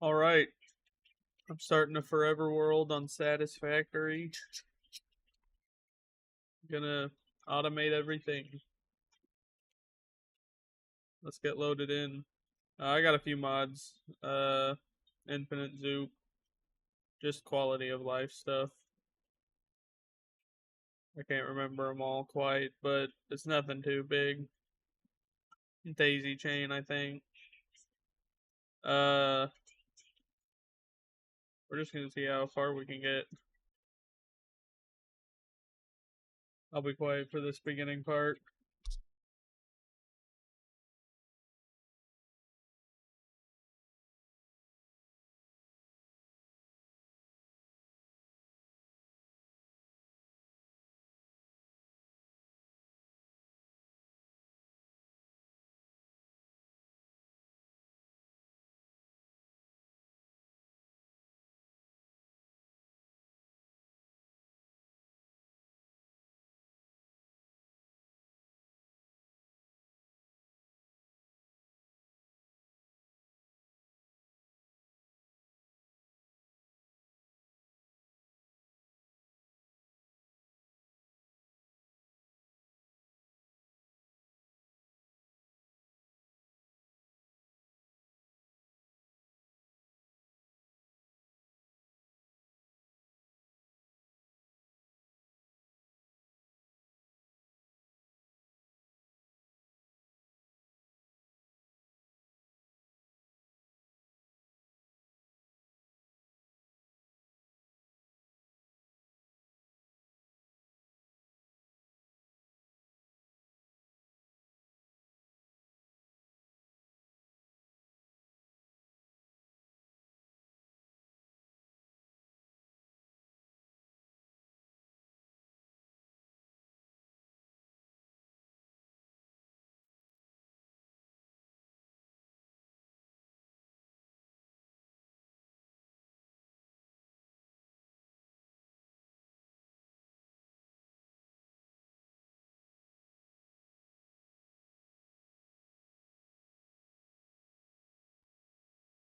All right, I'm starting a forever world on Satisfactory. Gonna automate everything. Let's get loaded in. I got a few mods. Infinite Zoop, just quality of life stuff. I can't remember them all quite, but it's nothing too big. Daisy chain, I think. Uh, we're just gonna see how far we can get. I'll be quiet for this beginning part.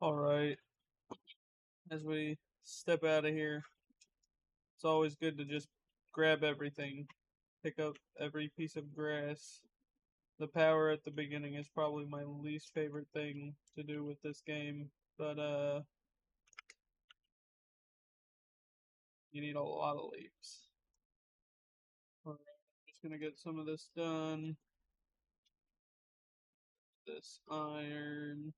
All right, as we step out of here, it's always good to just grab everything, pick up every piece of grass. The power at the beginning is probably my least favorite thing to do with this game, but you need a lot of leaps. Alright, I'm just gonna get some of this done. This iron.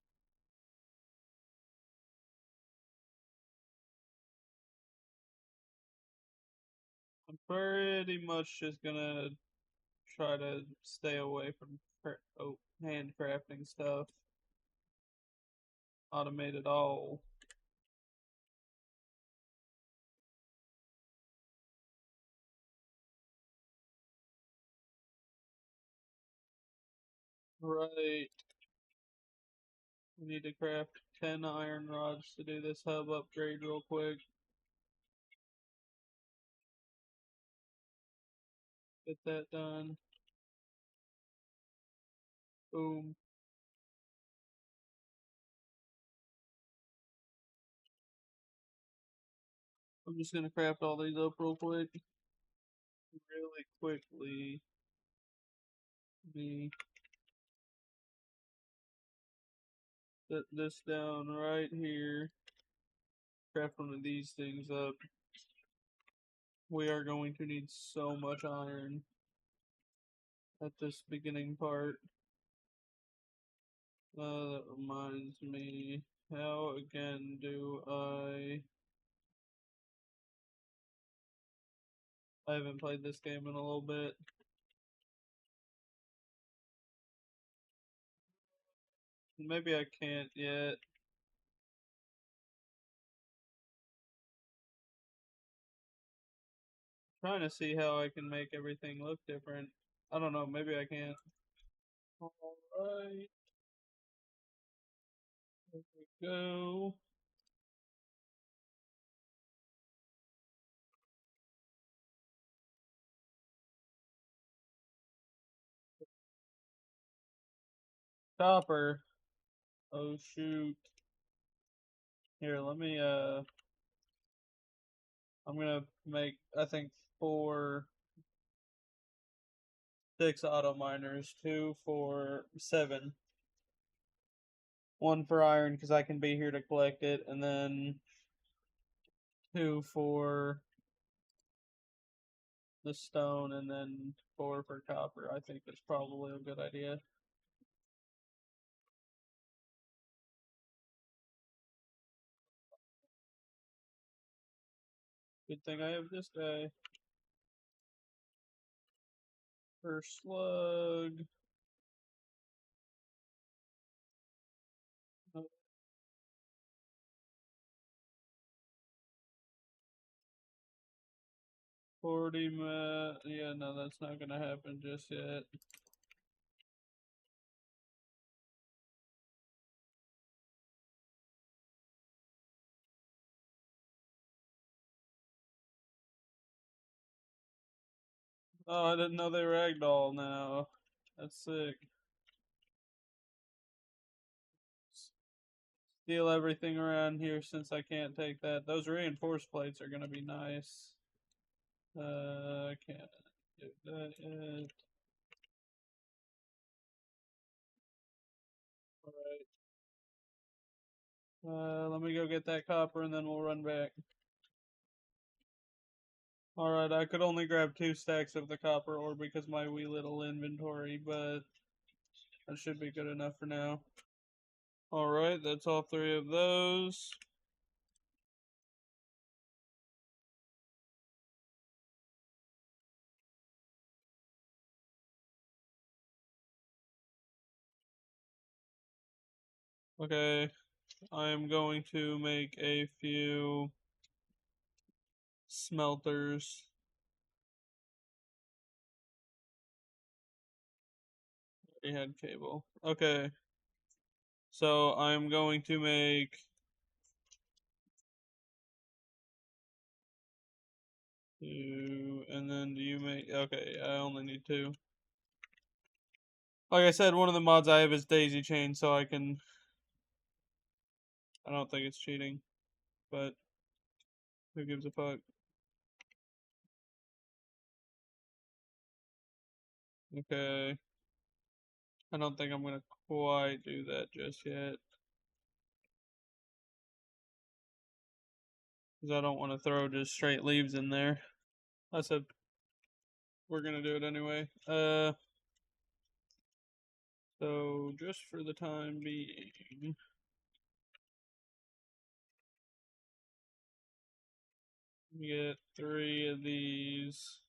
I'm pretty much just gonna try to stay away from handcrafting stuff. Automate it all. Right. We need to craft 10 iron rods to do this hub upgrade real quick. Get that done. Boom. I'm just gonna craft all these up real quick. Really quickly. Me set this down right here. Craft one of these things up. We are going to need so much iron at this beginning part. That reminds me, how again do I haven't played this game in a little bit. Maybe I can't yet. Trying to see how I can make everything look different. I don't know, maybe I can't. Alright, there we go. Copper. Oh shoot. Here, let me I'm gonna make, I think, 6 auto miners, 2 for 7. 1 for iron because I can be here to collect it, and then 2 for the stone, and then 4 for copper. I think that's probably a good idea. Good thing I have this guy. First slug. 40 yeah, no, that's not gonna happen just yet. Oh, I didn't know they ragdoll now. That's sick. Steal everything around here since I can't take that. Those reinforced plates are gonna be nice. I can't do that yet. Alright. Let me go get that copper and then we'll run back. Alright, I could only grab 2 stacks of the copper ore because my wee little inventory, but that should be good enough for now. Alright, that's all 3 of those. Okay, I am going to make a few smelters. We had cable. Okay, so I'm going to make 2, and then do you make? Okay, I only need 2. Like I said, one of the mods I have is daisy chain, so I can. I don't think it's cheating, but who gives a fuck? Okay. I don't think I'm gonna quite do that just yet. Because I don't want to throw just straight leaves in there. I said we're gonna do it anyway. So just for the time being, get 3 of these.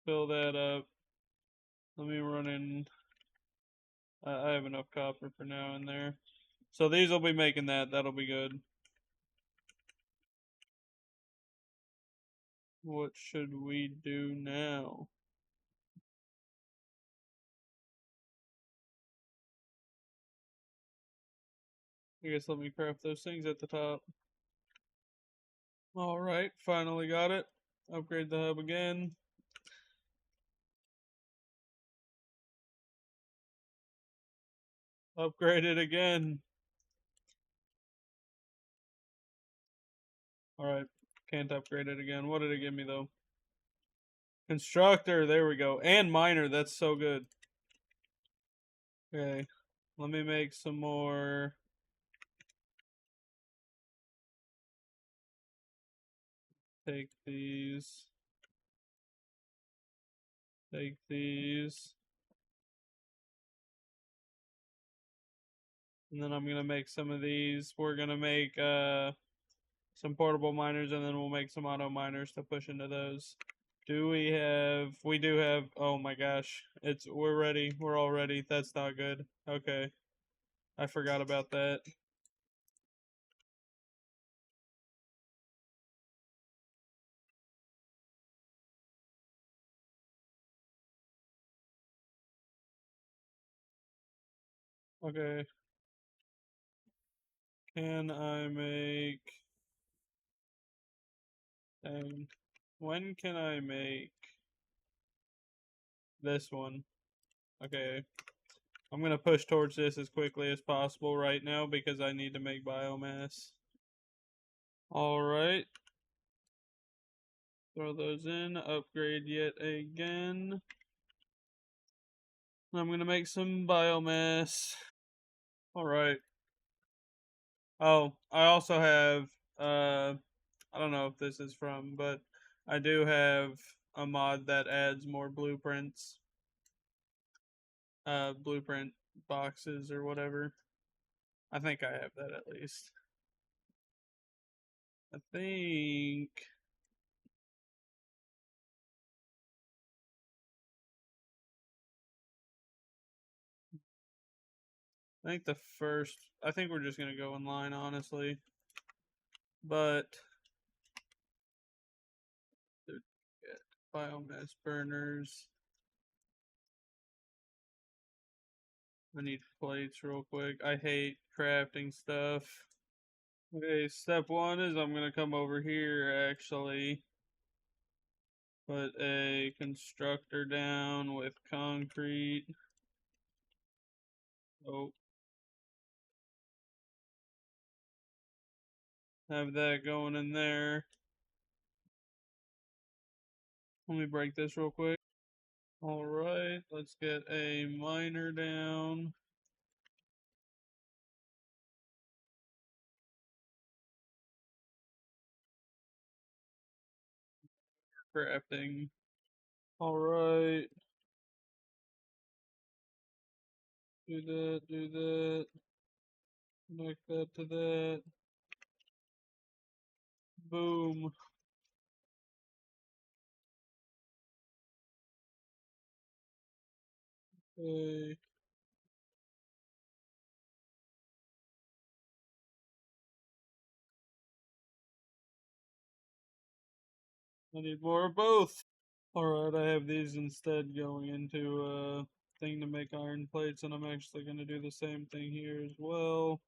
Fill that up. Let me run in. I have enough copper for now in there. So these will be making that. That'll be good. What should we do now? I guess let me craft those things at the top. Alright, finally got it. Upgrade the hub again. Upgrade it again. Alright, can't upgrade it again. What did it give me though? Constructor, there we go. And miner, that's so good. Okay, let me make some more. Take these. Take these. And then I'm gonna make some of these. We're gonna make some portable miners, and then we'll make some auto miners to push into those. Do we have? We do have. Oh my gosh! We're ready. We're all ready. That's not good. Okay, I forgot about that. Okay. Can I make? Dang. When can I make this one? Okay. I'm gonna push towards this as quickly as possible right now because I need to make biomass. Alright. Throw those in, upgrade yet again. I'm gonna make some biomass. Alright. Oh, I also have, I don't know if this is from, but I do have a mod that adds more blueprints. Blueprint boxes or whatever. I think I have that at least. I think the first, I think we're just gonna go in line, honestly. But biomass burners. I need plates real quick. I hate crafting stuff. Okay, step one is I'm gonna come over here actually. Put a constructor down with concrete. Oh, have that going in there. Let me break this real quick. Alright, let's get a miner down. Crafting. Alright. Do that, do that. Connect that to that. Boom. Okay. I need more of both. Alright, I have these instead going into a thing to make iron plates, and I'm actually going to do the same thing here as well.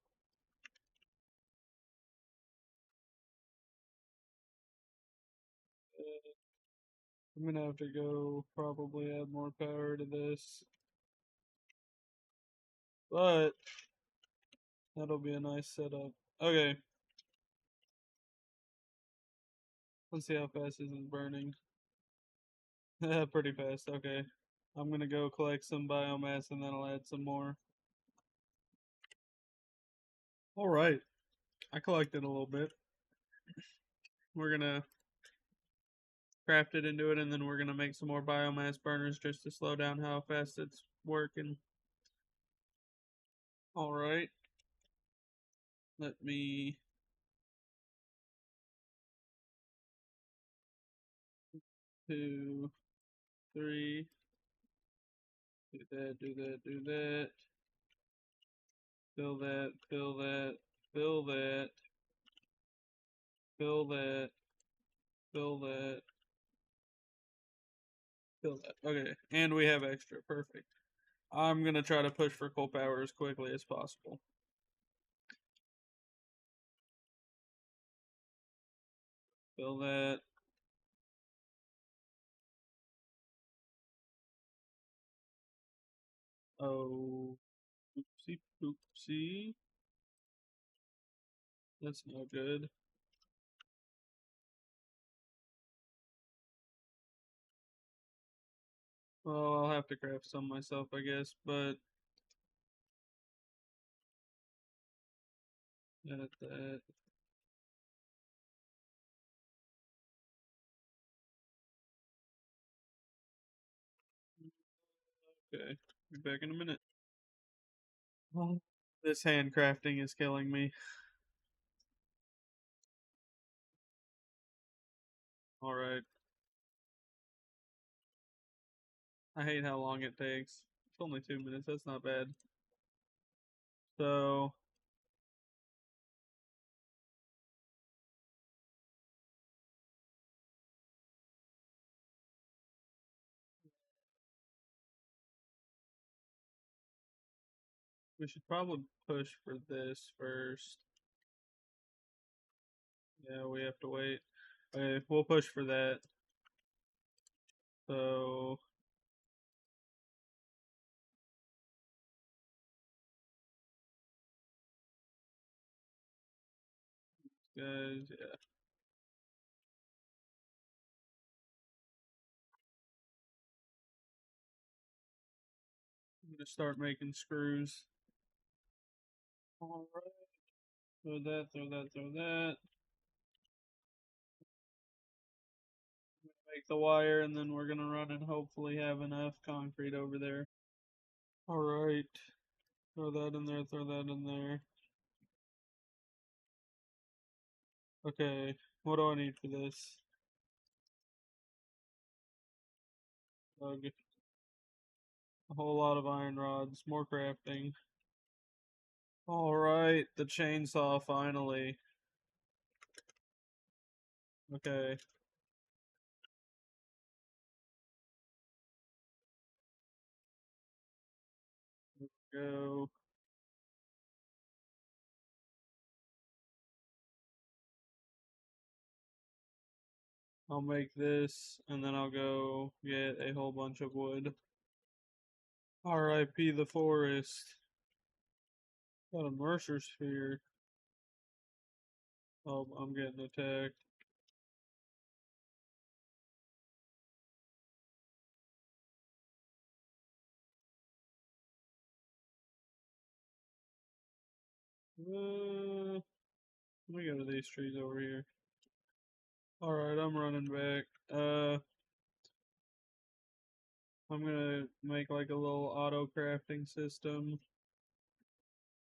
I'm going to have to go probably add more power to this. But that'll be a nice setup. Okay. Let's see how fast this is burning. Pretty fast, okay. I'm gonna go collect some biomass and then I'll add some more. Alright. I collected a little bit. We're gonna craft it into it and then we're gonna make some more biomass burners just to slow down how fast it's working. Alright. Let me 2, 3. Do that, do that, do that. Fill that, fill that, fill that, fill that, fill that, fill that. Okay, and we have extra. Perfect. I'm gonna try to push for coal power as quickly as possible. Fill that. Oh, oopsie poopsie. That's not good. Well, I'll have to craft some myself, I guess, but that. Okay, be back in a minute. Oh, this handcrafting is killing me. Alright. I hate how long it takes. It's only 2 minutes, that's not bad. So, we should probably push for this first. Yeah, we have to wait. Okay, we'll push for that. So, guys. Yeah. I'm gonna start making screws. All right. Throw that, throw that, throw that. Make the wire, and then we're gonna run and hopefully have enough concrete over there. All right. Throw that in there, throw that in there. Okay, what do I need for this? Okay. A whole lot of iron rods, more crafting. Alright, the chainsaw finally. Okay, go. I'll make this, and then I'll go get a whole bunch of wood. R.I.P. the forest. Got a Mercer sphere. Oh, I'm getting attacked. Let me go to these trees over here. Alright, I'm running back. I'm gonna make like a little auto crafting system.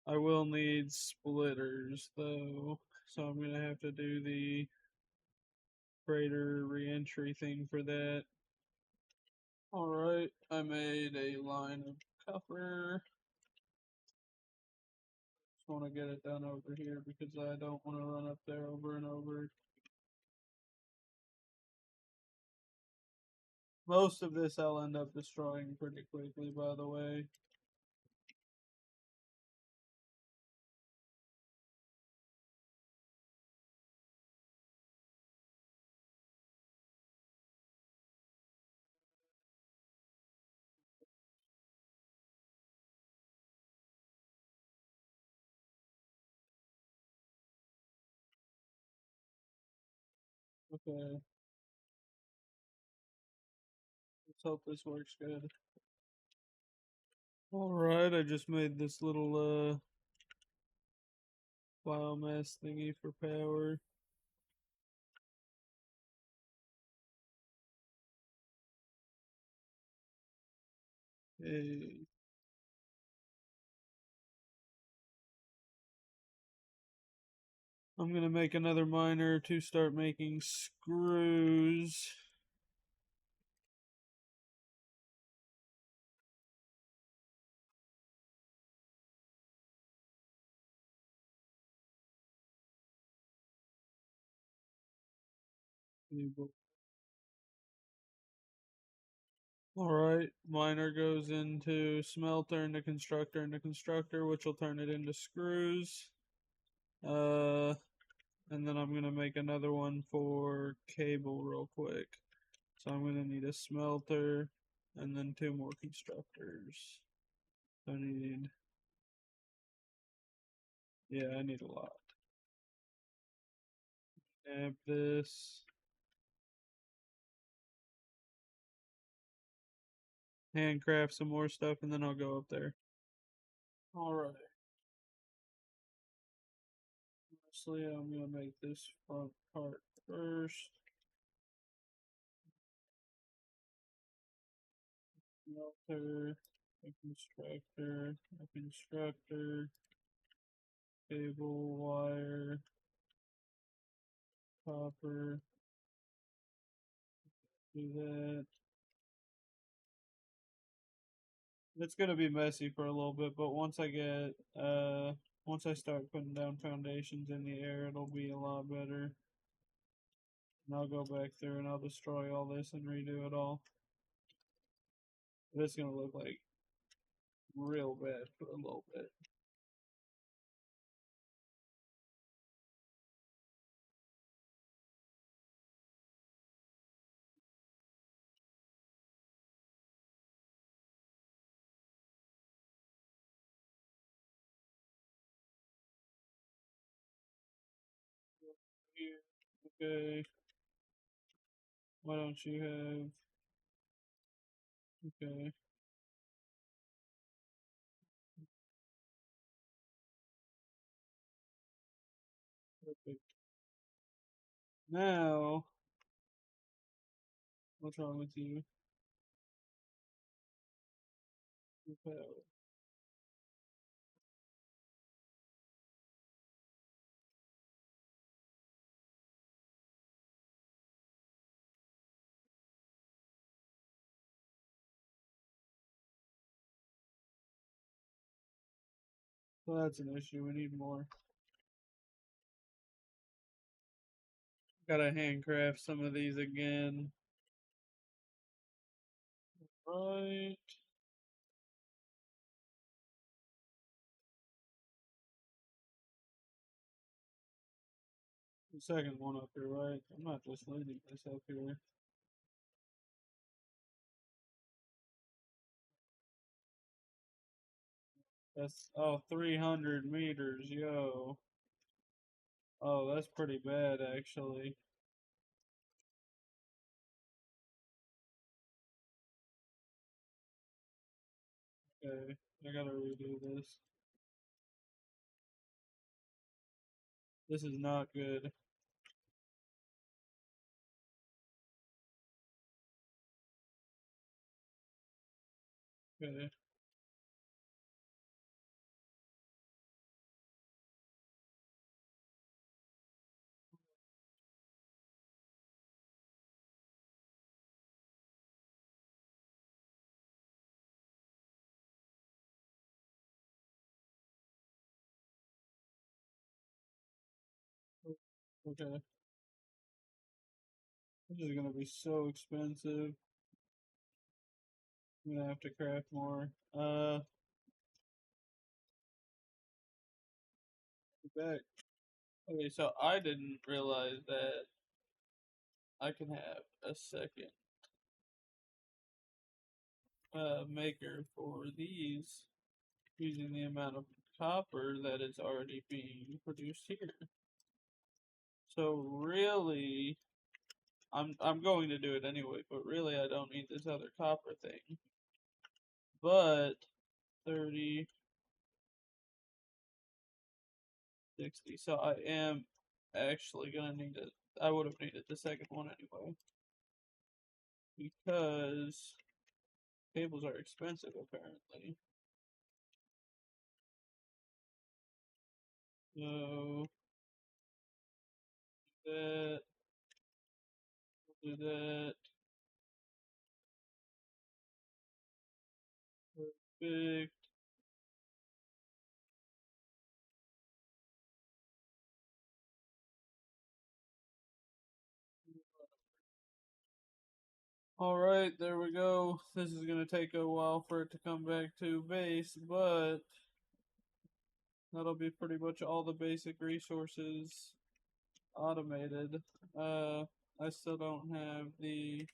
I will need splitters though, so I'm gonna have to do the freighter reentry thing for that. Alright, I made a line of copper. Just want to get it done over here because I don't want to run up there over and over. Most of this I'll end up destroying pretty quickly, by the way. Okay, let's hope this works good. Alright, I just made this little biomass thingy for power. Hey. I'm gonna make another miner to start making screws. Alright, miner goes into smelter, into constructor, which will turn it into screws. And then I'm gonna make another one for cable real quick. So I'm gonna need a smelter and then 2 more constructors. I need, yeah, I need a lot. Add this. Handcraft some more stuff and then I'll go up there. Alright. Honestly, I'm gonna make this front part first. Smelter, a constructor, cable, wire, copper, do that. It's gonna be messy for a little bit, but once I start putting down foundations in the air, it'll be a lot better. And I'll go back through and I'll destroy all this and redo it all. It's gonna look like real bad for a little bit. here. Okay. Why don't you have? Okay. Perfect. Now, what's wrong with you? Okay. Well, that's an issue. We need more. Gotta handcraft some of these again. Right. The second one up here, right? I'm not just leaving this up here. That's, oh, 300 meters, yo. Oh, that's pretty bad, actually. Okay, I gotta redo this. This is not good. Okay, okay. This is gonna be so expensive. I'm gonna have to craft more. Back. Okay, so I didn't realize that I can have a second maker for these using the amount of copper that is already being produced here. So really, I'm going to do it anyway, but really I don't need this other copper thing. But 30, 60. So I am actually gonna need it. I would have needed the second one anyway. Because cables are expensive apparently. So that, we'll do that. Perfect. Alright, there we go. This is gonna take a while for it to come back to base, but that'll be pretty much all the basic resources automated. I still don't have the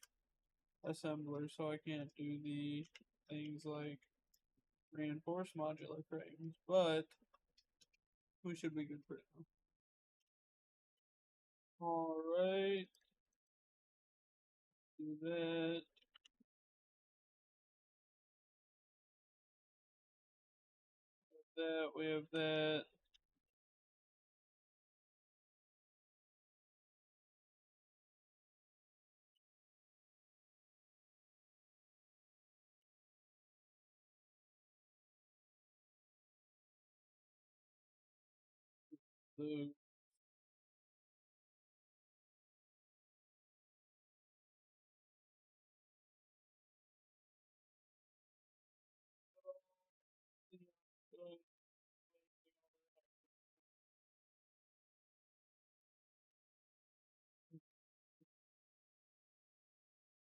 assembler, so I can't do the things like reinforced modular frames, but we should be good for now. Alright, do that. That, we have that. The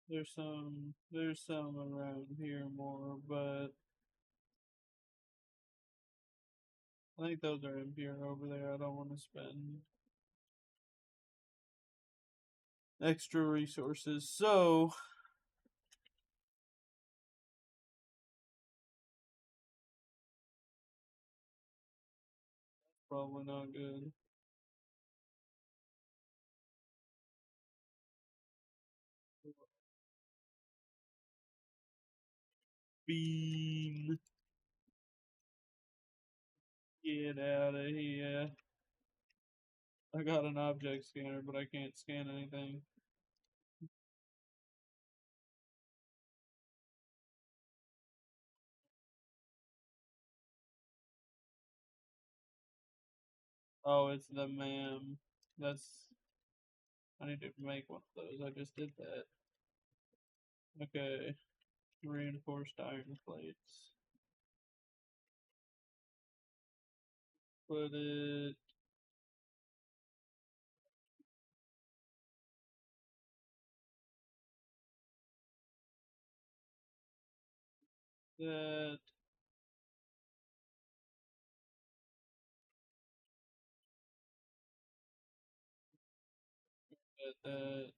there's some around here more, but I think those are emptier over there. I don't want to spend extra resources. So probably not good. bean. Get out of here. I got an object scanner, but I can't scan anything. Oh, it's the ma'am. That's. I need to make one of those. I just did that. Okay. Reinforced iron plates. Put it. That. That.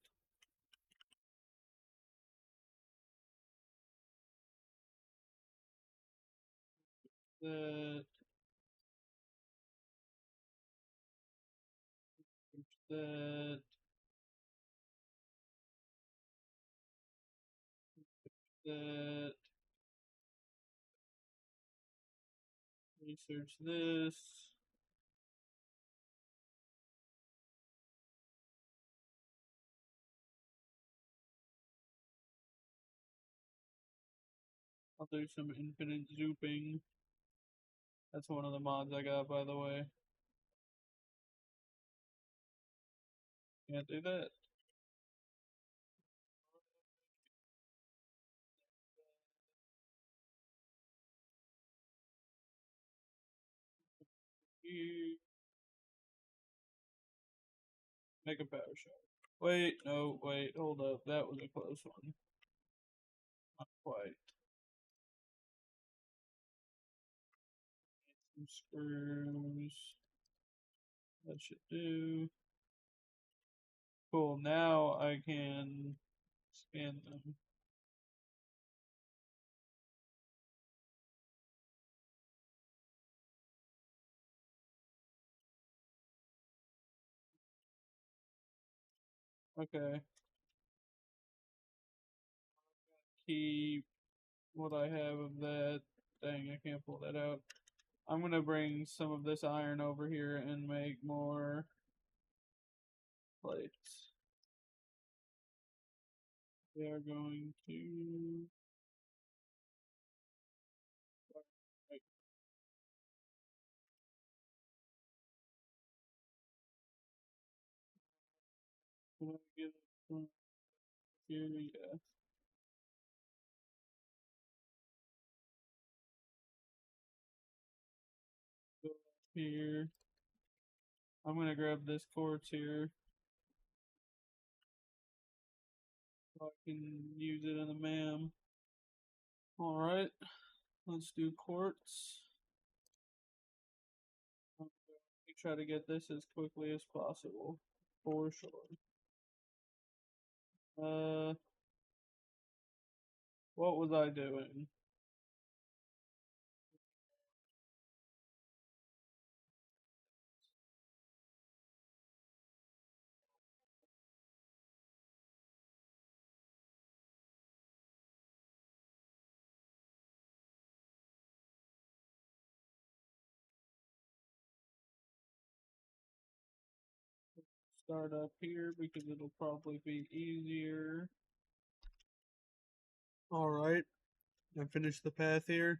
That. That. That. Research this. I'll do some infinite zooping. That's one of the mods I got, by the way. Can't do that. You make a power shot. Wait, no, wait, hold up. That was a close one. Not quite. Some screws. That should do. Cool, now I can scan them. Okay. Keep what I have of that. Dang, I can't pull that out. I'm gonna bring some of this iron over here and make more plates. We are going to make can I get it from here, yeah. Go up here. I'm gonna grab this quartz here so I can use it in the MAM. Alright, let's do quartz. We try to get this as quickly as possible, for sure. What was I doing? Start up here because it'll probably be easier. Alright, I finished the path here.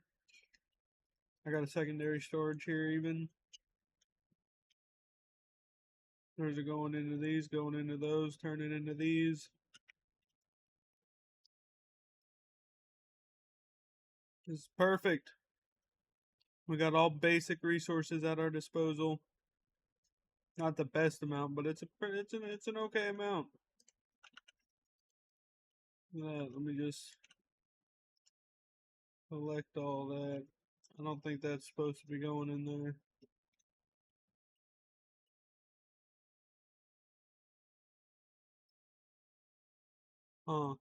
I got a secondary storage here even. There's a going into these, going into those, turning into these. This is perfect. We got all basic resources at our disposal. Not the best amount, but it's an okay amount. Let me just collect all that. I don't think that's supposed to be going in there. Huh.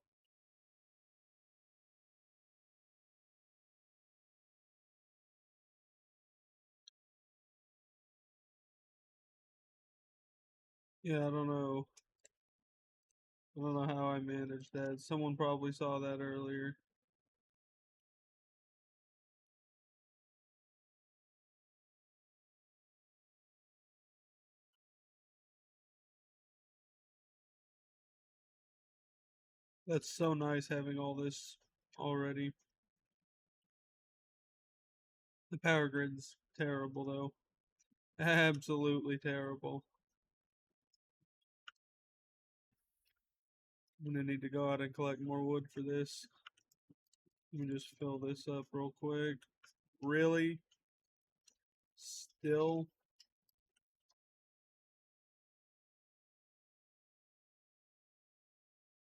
Yeah, I don't know. I don't know how I managed that. Someone probably saw that earlier. That's so nice having all this already. The power grid's terrible though. Absolutely terrible. I'm gonna need to go out and collect more wood for this. Let me just fill this up real quick. Really? Still?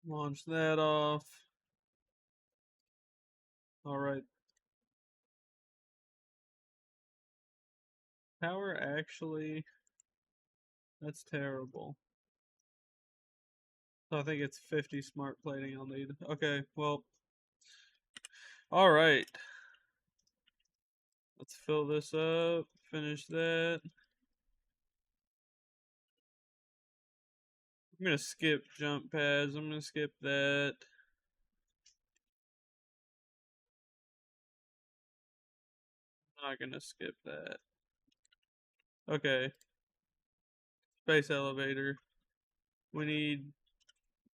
Launch that off. Alright. Power actually. That's terrible. So I think it's 50 smart plating I'll need. Okay, well. Alright. Let's fill this up. Finish that. I'm gonna skip jump pads. I'm gonna skip that. I'm not gonna skip that. Okay. Space elevator. We need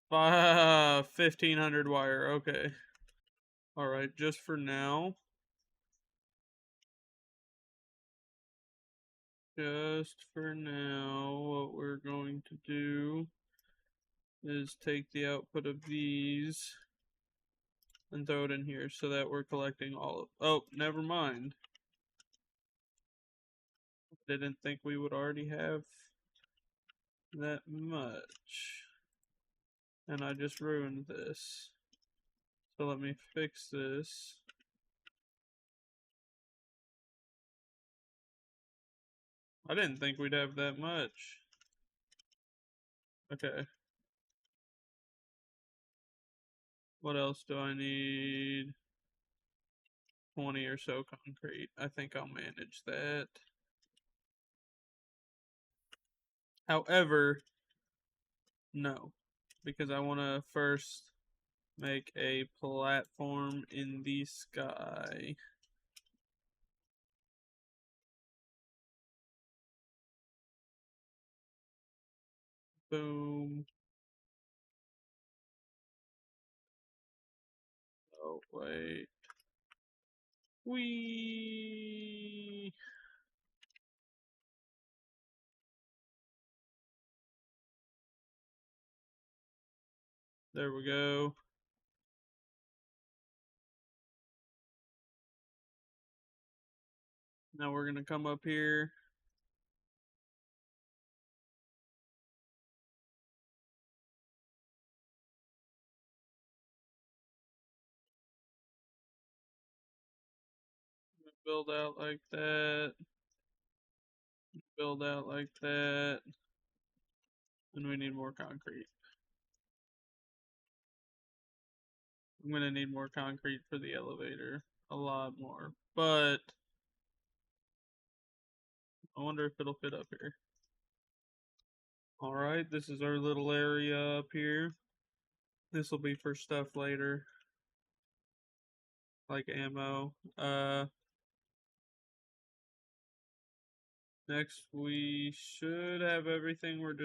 1500 wire. Okay. Alright, just for now. Just for now, what we're going to do is take the output of these and throw it in here so that we're collecting all of. Oh, never mind. Didn't think we would already have that much. And I just ruined this. So let me fix this. I didn't think we'd have that much. Okay. What else do I need? 20 or so concrete. I think I'll manage that. However, no. Because I want to first make a platform in the sky. Boom. Oh, wait. Whee! There we go. Now we're going to come up here. Build out like that. Build out like that. And we need more concrete. I'm going to need more concrete for the elevator. A lot more. But I wonder if it'll fit up here. Alright, this is our little area up here. This will be for stuff later. Like ammo. Next we should have everything. We're just